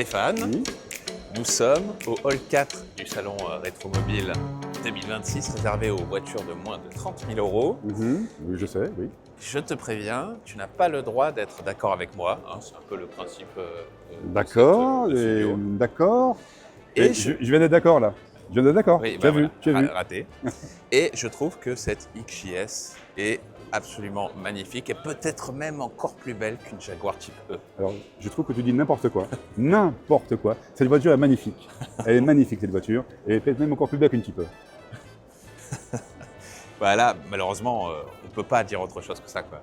Stéphane. Oui. Nous sommes au hall 4 du salon Rétromobile 2026, réservé aux voitures de moins de 30 000 euros. Oui, je sais, oui. Je te préviens, tu n'as pas le droit d'être d'accord avec moi. Hein, c'est un peu le principe de D'accord, cette studio. d'accord. Et Et je viens d'être d'accord là. Je viens d'être d'accord. Oui, tu as voilà, vu, tu as vu. raté. Et je trouve que cette XJS est absolument magnifique et peut-être même encore plus belle qu'une Jaguar Type E. Alors, je trouve que tu dis n'importe quoi. N'importe quoi. Cette voiture est magnifique. Elle est magnifique, cette voiture. Et elle est peut-être même encore plus belle qu'une Type E. Voilà, malheureusement, on ne peut pas dire autre chose que ça, quoi.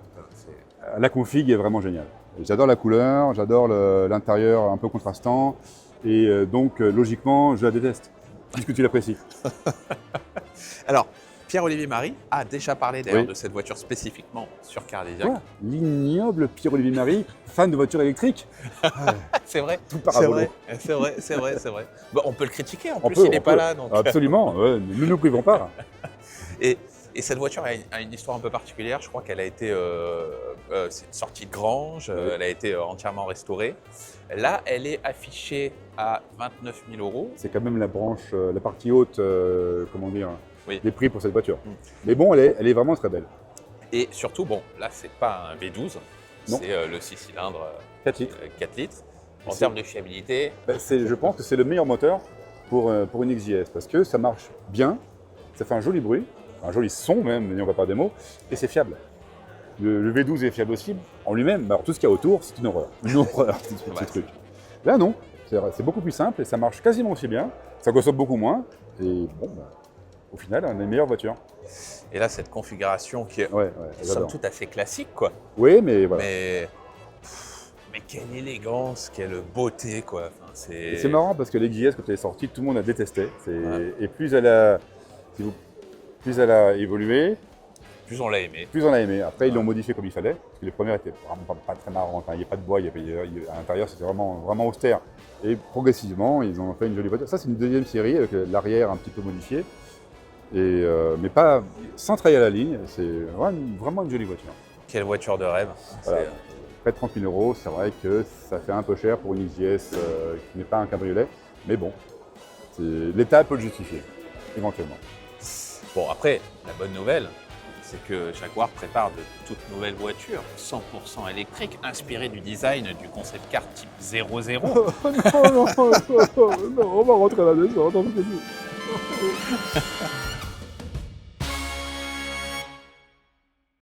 La config est vraiment géniale. J'adore la couleur, j'adore l'intérieur un peu contrastant. Et donc, logiquement, je la déteste. Puisque tu l'apprécies. Alors, Pierre-Olivier Marie a déjà parlé d'ailleurs Oui. de cette voiture spécifiquement sur Cardiac. Quoi ? L'ignoble Pierre-Olivier Marie, fan de voitures électriques. C'est vrai, Tout part à volo. c'est vrai. Bon, on peut le critiquer, en On plus peut, il n'est on pas peut. là. Donc. Absolument, ouais, ne nous privons pas. Et cette voiture a une histoire un peu particulière. Je crois qu'elle a été c'est une sortie de grange, Oui. elle a été entièrement restaurée. Là, elle est affichée à 29 000 euros. C'est quand même la branche, la partie haute, comment dire, Oui. des prix pour cette voiture. Mm. Mais bon, elle est vraiment très belle. Et surtout, bon, là, c'est pas un V12, Non. c'est le 6 cylindres 4 litres. 4 litres. En C'est- termes de fiabilité, Je pense que c'est le meilleur moteur pour une XJS parce que ça marche bien, ça fait un joli bruit, un joli son même, n'ayons pas peur des mots, et c'est fiable. Le V12 est fiable aussi en lui-même, mais alors tout ce qu'il y a autour, c'est une horreur. Une horreur, ce Ouais. truc. Là, non, c'est beaucoup plus simple et ça marche quasiment aussi bien, ça consomme beaucoup moins, et bon, au final, on a une meilleure voiture. et là, cette configuration qui est Ouais, somme j'adore. toute assez classique, quoi. Oui, mais voilà. Mais quelle élégance, quelle beauté, quoi. Enfin, Et c'est marrant parce que l'XJS, quand elle est sortie, tout le monde a détesté. Ouais. Et plus elle a évolué, Plus on l'a aimé. plus on l'a aimé. Après, ils l'ont modifié comme il fallait. Parce que les premières étaient vraiment pas très marrantes. Il n'y a pas de bois, à l'intérieur, c'était vraiment austère. Et progressivement, ils ont fait une jolie voiture. Ça, c'est une deuxième série avec l'arrière un petit peu modifié. Mais pas sans trahir la ligne. C'est vraiment une jolie voiture. Quelle voiture de rêve. Voilà. C'est- Près de 30 000 euros, c'est vrai que ça fait un peu cher pour une XJS qui n'est pas un cabriolet. Mais bon, l'État peut le justifier, éventuellement. Bon, après, la bonne nouvelle, c'est que Jaguar prépare de toutes nouvelles voitures 100% électriques, inspirées du design du concept car type 00. non, on va rentrer là-dedans.